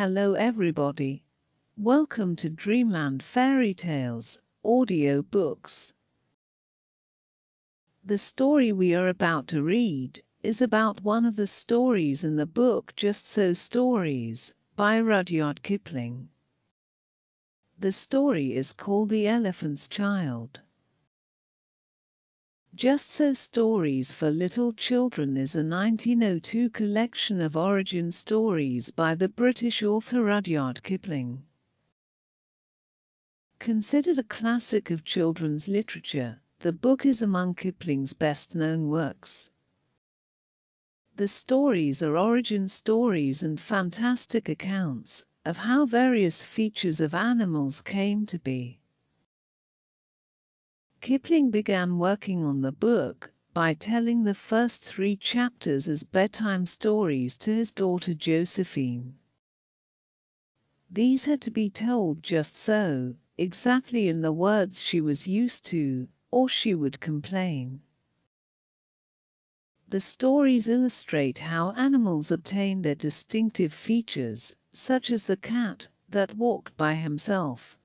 Hello everybody. Welcome to Dreamland Fairy Tales, audiobooks. The story we are about to read is about one of the stories in the book Just So Stories by Rudyard Kipling. The story is called The Elephant's Child. Just So Stories for Little Children is a 1902 collection of origin stories by the British author Rudyard Kipling. Considered a classic of children's literature, the book is among Kipling's best-known works. The stories are origin stories and fantastic accounts of how various features of animals came to be. Kipling began working on the book by telling the first 3 chapters as bedtime stories to his daughter Josephine. These had to be told just so, exactly in the words she was used to, or she would complain. The stories illustrate how animals obtain their distinctive features, such as the cat that walked by himself.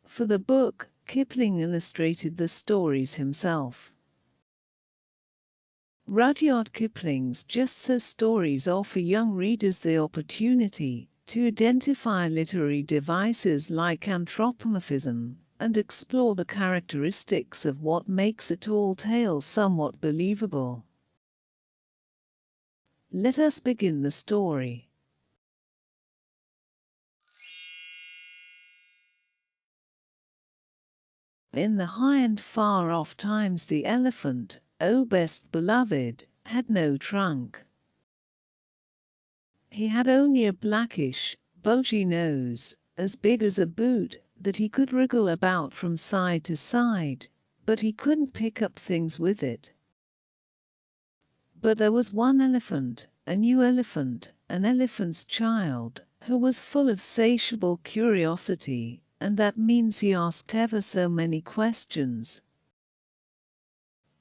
For the book, Kipling illustrated the stories himself. Rudyard Kipling's Just So stories offer young readers the opportunity to identify literary devices like anthropomorphism and explore the characteristics of what makes a tall tale somewhat believable. Let us begin the story. In the high and far-off times the elephant, O best beloved, had no trunk. He had only a blackish, bulgy nose, as big as a boot, that he could wriggle about from side to side, but he couldn't pick up things with it. But there was one elephant, a new elephant, an elephant's child, who was full of satiable curiosity, and that means he asked ever so many questions.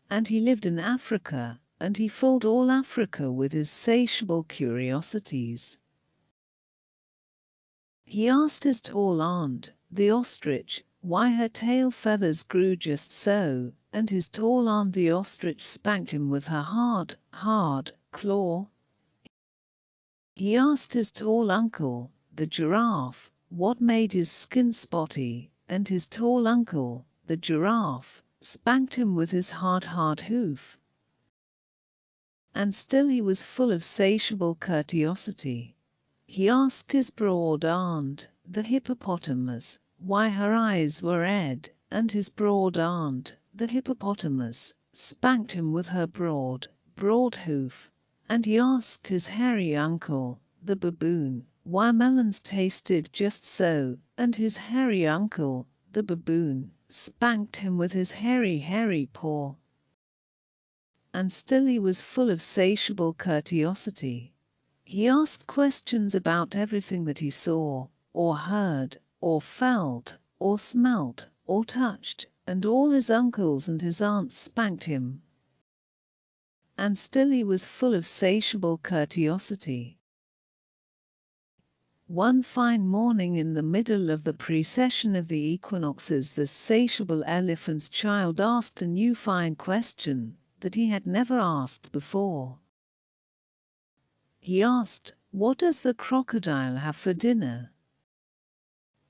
And he lived in Africa, and he filled all Africa with his satiable curiosities. He asked his tall aunt, the ostrich, why her tail feathers grew just so, and his tall aunt the ostrich spanked him with her hard claw. He asked his tall uncle, the giraffe, what made his skin spotty, and his tall uncle, the giraffe, spanked him with his hard hoof. And still he was full of satiable curiosity. He asked his broad aunt, the hippopotamus, why her eyes were red, and his broad aunt, the hippopotamus, spanked him with her broad hoof. And he asked his hairy uncle, the baboon, why melons tasted just so, and his hairy uncle, the baboon, spanked him with his hairy paw. And still he was full of satiable curiosity. He asked questions about everything that he saw, or heard, or felt, or smelt, or touched, and all his uncles and his aunts spanked him. And still he was full of satiable curiosity. One fine morning in the middle of the precession of the equinoxes, the satiable elephant's child asked a new fine question that he had never asked before. He asked, "What does the crocodile have for dinner?"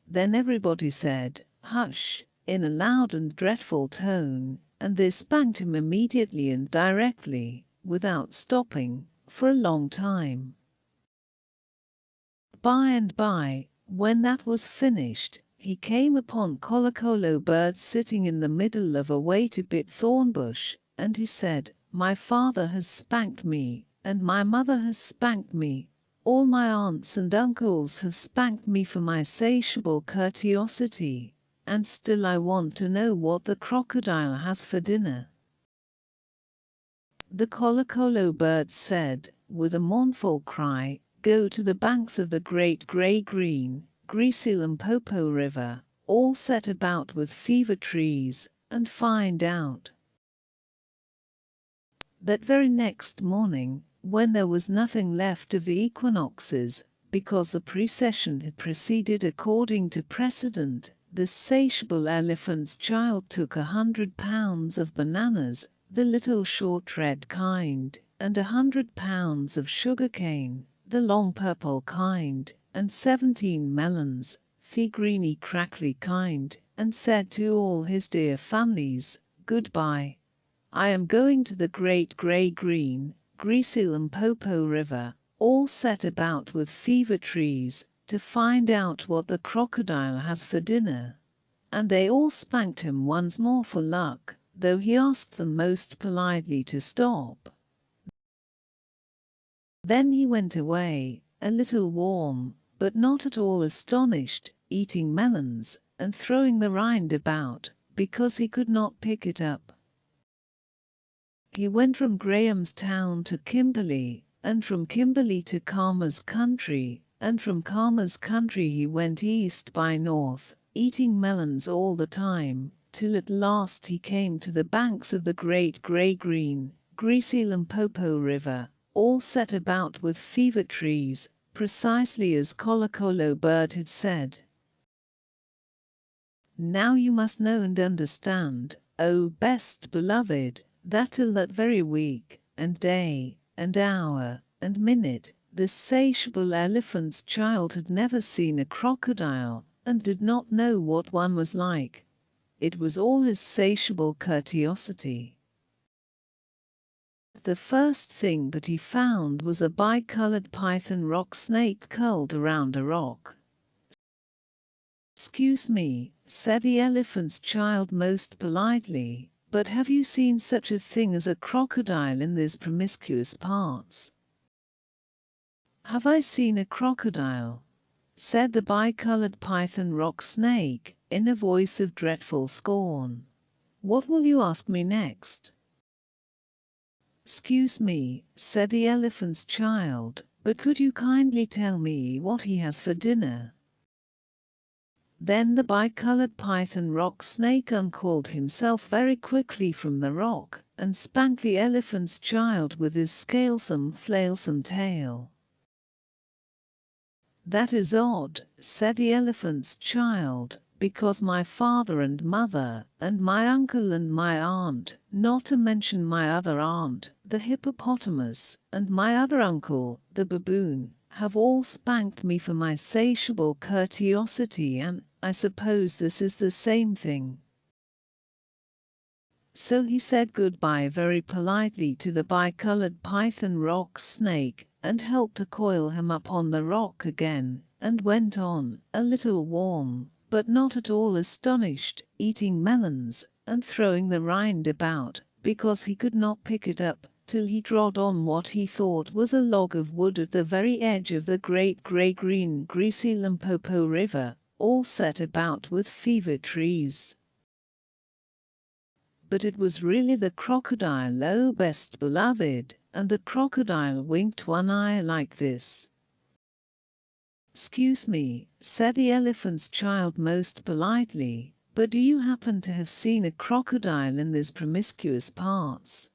Then everybody said, "Hush," in a loud and dreadful tone, and they spanked him immediately and directly, without stopping, for a long time. By and by, when that was finished, he came upon Kolokolo Bird sitting in the middle of a wait-a-bit thorn bush, and he said, "My father has spanked me, and my mother has spanked me. All my aunts and uncles have spanked me for my satiable curiosity, and still I want to know what the crocodile has for dinner." The Kolokolo Bird said, with a mournful cry, "Go to the banks of the great grey-green, greasy Limpopo River, all set about with fever trees, and find out." That very next morning, when there was nothing left of the equinoxes, because the procession had proceeded according to precedent, the satiable elephant's child took 100 pounds of bananas, the little short red kind, and 100 pounds of sugar cane, the long purple kind, and 17 melons, the greeny crackly kind, and said to all his dear families, "Goodbye. I am going to the great grey green, greasy Limpopo River, all set about with fever trees, to find out what the crocodile has for dinner." And they all spanked him once more for luck, though he asked them most politely to stop. Then he went away, a little warm, but not at all astonished, eating melons, and throwing the rind about, because he could not pick it up. He went from Grahamstown to Kimberley, and from Kimberley to Khama's country, and from Khama's country he went east by north, eating melons all the time, till at last he came to the banks of the great grey-green, greasy Limpopo River, all set about with fever trees, precisely as Kolokolo Bird had said. Now you must know and understand, O best beloved, that till that very week, and day, and hour, and minute, the satiable elephant's child had never seen a crocodile, and did not know what one was like. It was all his satiable curiosity. The first thing that he found was a bicolored python rock snake curled around a rock. "Excuse me," said the elephant's child most politely, "but have you seen such a thing as a crocodile in these promiscuous parts?" "Have I seen a crocodile?" said the bicolored python rock snake, in a voice of dreadful scorn. "What will you ask me next?" "Excuse me," said the elephant's child, "but could you kindly tell me what he has for dinner?" Then the bicolored python rock snake uncalled himself very quickly from the rock, and spanked the elephant's child with his scalesome, flailsome tail. "That is odd," said the elephant's child, "because my father and mother, and my uncle and my aunt, not to mention my other aunt, the hippopotamus, and my other uncle, the baboon, have all spanked me for my satiable curiosity, and I suppose this is the same thing." So he said goodbye very politely to the bicolored python rock snake, and helped to coil him up on the rock again, and went on, a little warm, but not at all astonished, eating melons, and throwing the rind about, because he could not pick it up, till he trod on what he thought was a log of wood at the very edge of the great grey-green greasy Limpopo River, all set about with fever trees. But it was really the crocodile, O best beloved, and the crocodile winked one eye like this. "Excuse me," said the elephant's child most politely, "but do you happen to have seen a crocodile in these promiscuous parts?"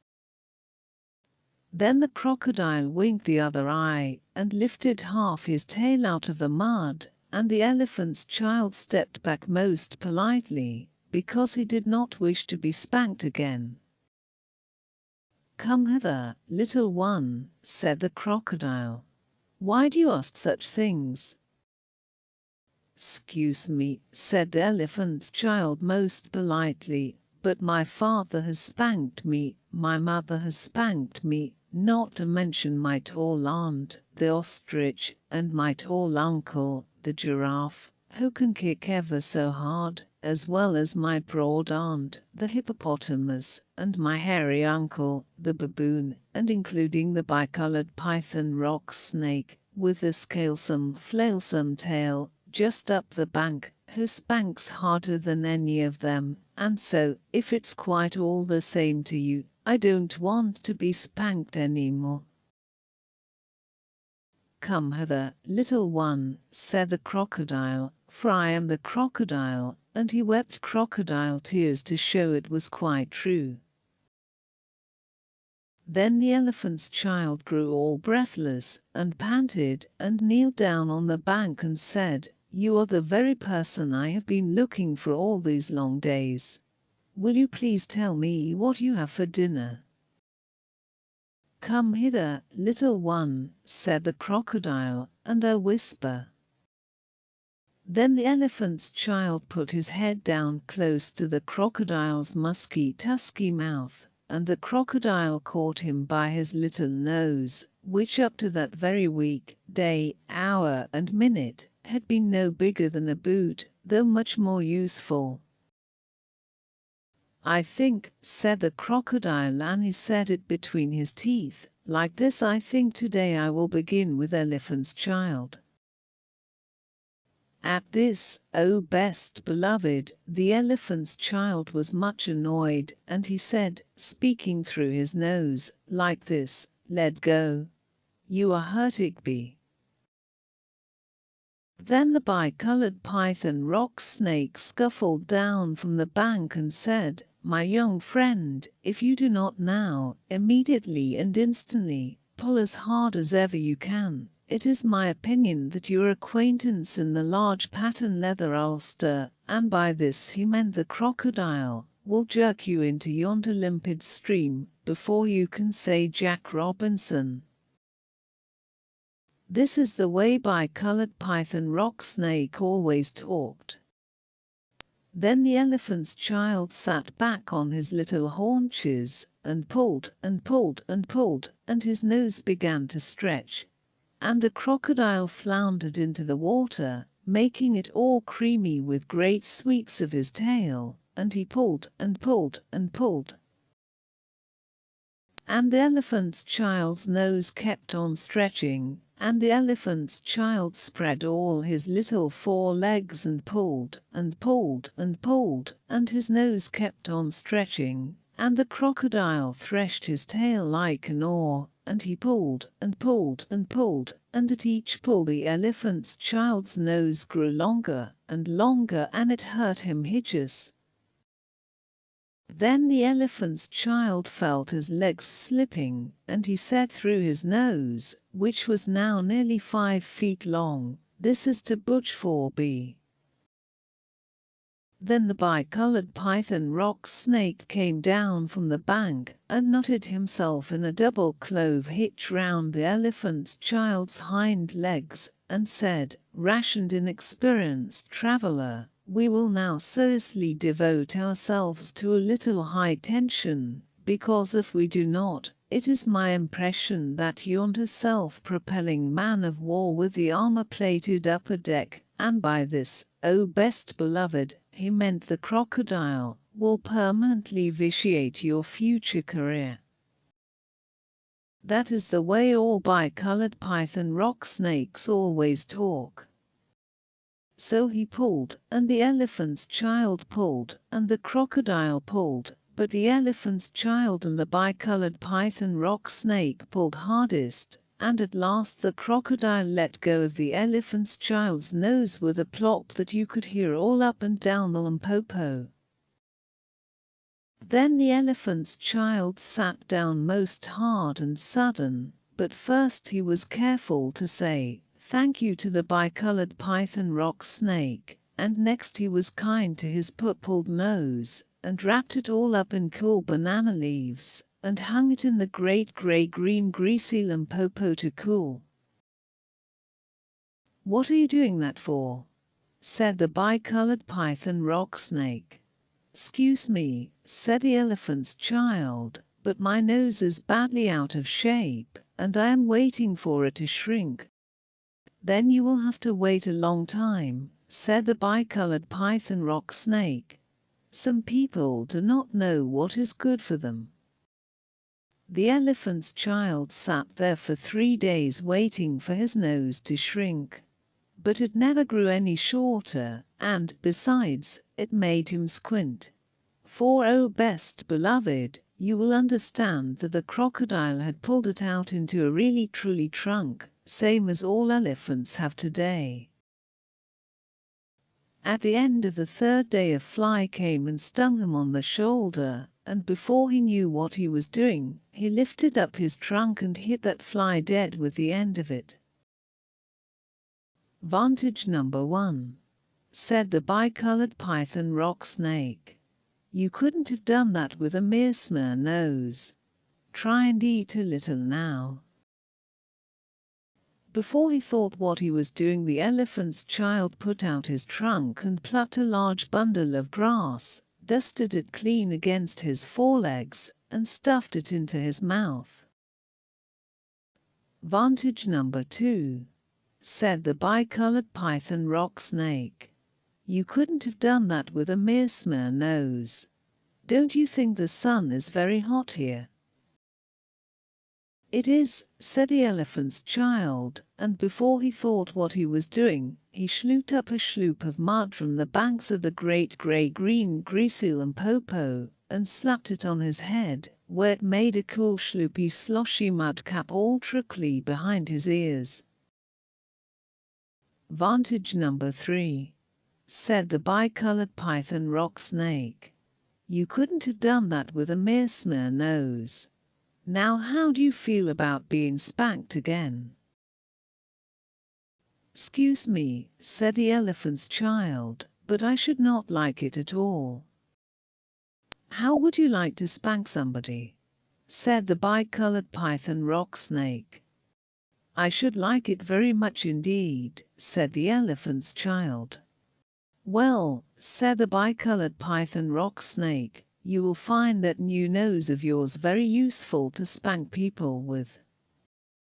Then the crocodile winked the other eye, and lifted half his tail out of the mud, and the elephant's child stepped back most politely, because he did not wish to be spanked again. "Come hither, little one," said the crocodile. "Why do you ask such things?" "Excuse me," said the elephant's child most politely, "but my father has spanked me, my mother has spanked me, not to mention my tall aunt, the ostrich, and my tall uncle, the giraffe, who can kick ever so hard, as well as my broad aunt, the hippopotamus, and my hairy uncle, the baboon, and including the bicolored python rock snake, with the scalesome, flailsome tail, just up the bank, who spanks harder than any of them, and so, if it's quite all the same to you, I don't want to be spanked anymore." "Come hither, little one," said the crocodile, "for I am the crocodile," and he wept crocodile tears to show it was quite true. Then the elephant's child grew all breathless, and panted, and kneeled down on the bank and said, "You are the very person I have been looking for all these long days. Will you please tell me what you have for dinner?" "Come hither, little one," said the crocodile, and a whisper. Then the elephant's child put his head down close to the crocodile's musky, tusky mouth, and the crocodile caught him by his little nose, which up to that very week, day, hour, and minute had been no bigger than a boot, though much more useful. "I think," said the crocodile, and he said it between his teeth, "like this, I think today I will begin with elephant's child." At this, "Oh, best beloved," the elephant's child was much annoyed, and he said, speaking through his nose, "Like this, let go. You are hurting me." Then the bicolored python rock snake scuffled down from the bank and said, "My young friend, if you do not now, immediately and instantly, pull as hard as ever you can, it is my opinion that your acquaintance in the large pattern leather ulster," and by this he meant the crocodile, "will jerk you into yonder limpid stream before you can say Jack Robinson." This is the way bicolored python rock snake always talked. Then the elephant's child sat back on his little haunches and pulled and pulled and pulled, and his nose began to stretch. And the crocodile floundered into the water, making it all creamy with great sweeps of his tail, and he pulled and pulled and pulled. And the elephant's child's nose kept on stretching, and the elephant's child spread all his little four legs and pulled and pulled and pulled, and his nose kept on stretching, and the crocodile threshed his tail like an oar, and he pulled and pulled and pulled, and at each pull the elephant's child's nose grew longer and longer, and it hurt him hideous. Then the elephant's child felt his legs slipping, and he said through his nose, which was now nearly 5 feet long, "This is too much for me." Then the bicolored python rock snake came down from the bank and knotted himself in a double clove hitch round the elephant's child's hind legs, and said, "Rash and inexperienced traveler, we will now seriously devote ourselves to a little high tension, because if we do not, it is my impression that yonder self-propelling man of war with the armor-plated upper deck, and by this, oh best beloved, he meant the crocodile, will permanently vitiate your future career." That is the way all bicolored python rock snakes always talk. So he pulled, and the elephant's child pulled, and the crocodile pulled, but the elephant's child and the bicolored python rock snake pulled hardest, and at last the crocodile let go of the elephant's child's nose with a plop that you could hear all up and down the Limpopo. Then the elephant's child sat down most hard and sudden, but first he was careful to say, "Thank you" to the bicolored python rock snake, and next he was kind to his pulled nose, and wrapped it all up in cool banana leaves, and hung it in the great gray-green greasy Limpopo to cool. "What are you doing that for?" said the bicolored python rock snake. "Excuse me," said the elephant's child, "but my nose is badly out of shape, and I am waiting for it to shrink." "Then you will have to wait a long time," said the bicolored python rock snake. "Some people do not know what is good for them." The elephant's child sat there for 3 days waiting for his nose to shrink. But it never grew any shorter, and, besides, it made him squint. For, oh best beloved, you will understand that the crocodile had pulled it out into a really truly trunk, same as all elephants have today. At the end of the 3rd day a fly came and stung him on the shoulder, and before he knew what he was doing, he lifted up his trunk and hit that fly dead with the end of it. Vantage number 1. Said the bicolored python rock snake. You couldn't have done that with a mere snare nose. Try and eat a little now. Before he thought what he was doing, the elephant's child put out his trunk and plucked a large bundle of grass, dusted it clean against his forelegs, and stuffed it into his mouth. Vantage number 2. Said the bicolored python rock snake. You couldn't have done that with a mere snare nose. Don't you think the sun is very hot here? It is, said the elephant's child, and before he thought what he was doing, he slooped up a sloop of mud from the banks of the great grey-green greasy Limpopo, and slapped it on his head, where it made a cool sloopy sloshy mud cap all trickly behind his ears. Vantage number 3. Said the bicolored python rock snake. You couldn't have done that with a mere snare nose. Now how do you feel about being spanked again? Excuse me, said the elephant's child, but I should not like it at all. How would you like to spank somebody? Said the bicolored python rock snake. I should like it very much indeed, said the elephant's child. Well, said the bicolored python rock snake, you will find that new nose of yours very useful to spank people with.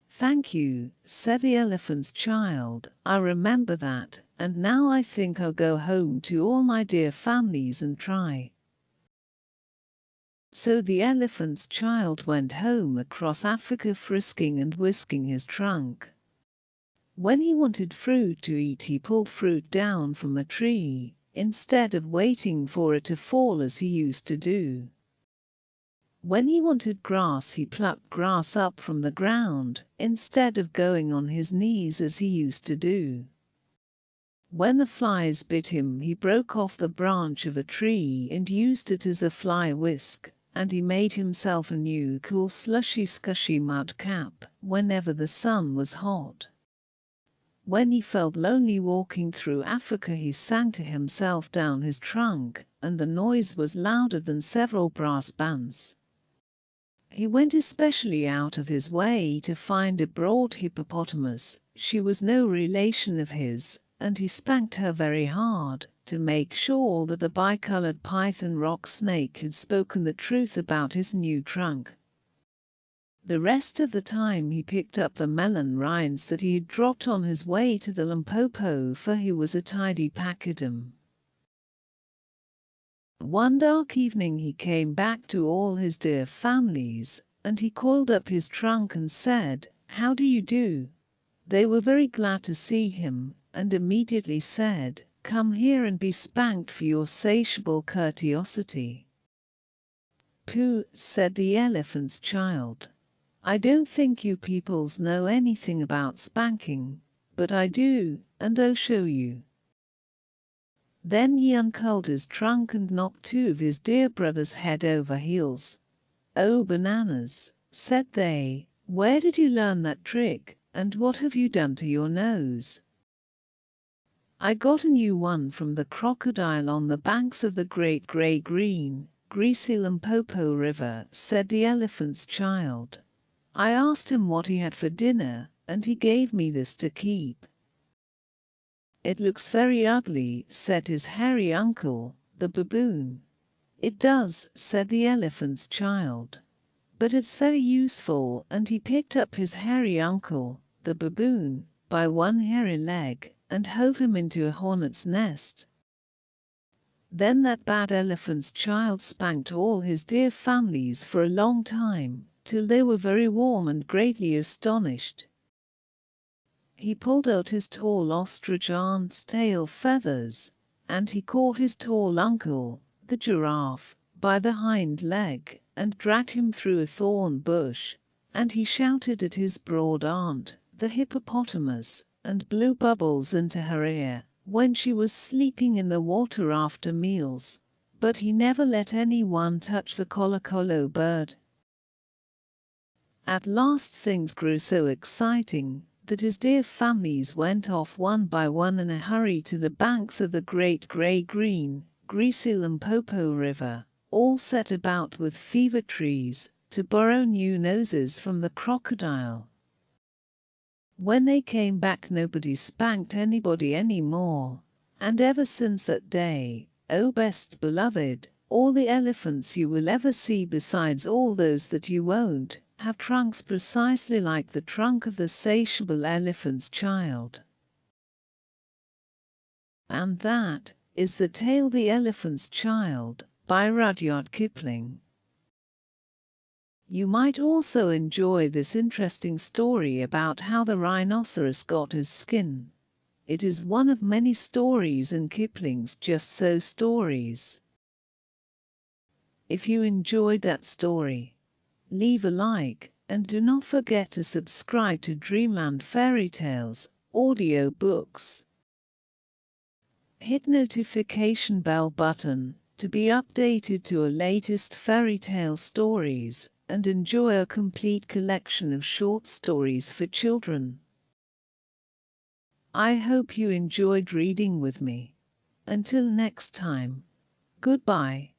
Thank you, said the elephant's child, I remember that, and now I think I'll go home to all my dear families and try. So the elephant's child went home across Africa, frisking and whisking his trunk. When he wanted fruit to eat, he pulled fruit down from a tree, instead of waiting for it to fall as he used to do. When he wanted grass, he plucked grass up from the ground, instead of going on his knees as he used to do. When the flies bit him, he broke off the branch of a tree and used it as a fly whisk, and he made himself a new cool slushy scushy mud cap whenever the sun was hot. When he felt lonely walking through Africa, he sang to himself down his trunk, and the noise was louder than several brass bands. He went especially out of his way to find a broad hippopotamus. She was no relation of his, and he spanked her very hard to make sure that the bicolored python rock snake had spoken the truth about his new trunk. The rest of the time he picked up the melon rinds that he had dropped on his way to the Limpopo, for he was a tidy pachyderm. One dark evening he came back to all his dear families, and he coiled up his trunk and said, "How do you do?" They were very glad to see him, and immediately said, "Come here and be spanked for your satiable courteosity." "Pooh," said the elephant's child. "I don't think you peoples know anything about spanking, but I do, and I'll show you." Then he uncurled his trunk and knocked two of his dear brothers head over heels. "Oh, bananas," said they, "where did you learn that trick, and what have you done to your nose?" "I got a new one from the crocodile on the banks of the great grey-green, greasy Limpopo River," said the elephant's child. "I asked him what he had for dinner, and he gave me this to keep." "It looks very ugly," said his hairy uncle, the baboon. "It does," said the elephant's child. "But it's very useful," and he picked up his hairy uncle, the baboon, by one hairy leg, and hove him into a hornet's nest. Then that bad elephant's child spanked all his dear families for a long time, till they were very warm and greatly astonished. He pulled out his tall ostrich aunt's tail feathers, and he caught his tall uncle, the giraffe, by the hind leg, and dragged him through a thorn bush, and he shouted at his broad aunt, the hippopotamus, and blew bubbles into her ear when she was sleeping in the water after meals. but he never let anyone touch the kolokolo bird. At last things grew so exciting that his dear families went off one by one in a hurry to the banks of the great grey-green, greasy Limpopo River, all set about with fever trees, to borrow new noses from the crocodile. When they came back, nobody spanked anybody any more, and ever since that day, O best beloved, all the elephants you will ever see, besides all those that you won't, have trunks precisely like the trunk of the satiable elephant's child. And that is the tale The Elephant's Child by Rudyard Kipling. You might also enjoy this interesting story about how the rhinoceros got his skin. It is one of many stories in Kipling's Just So stories. If you enjoyed that story, leave a like and do not forget to subscribe to Dreamland Fairy Tales audiobooks. Hit notification bell button to be updated to our latest fairy tale stories and enjoy a complete collection of short stories for children. I hope you enjoyed reading with me. Until next time, goodbye.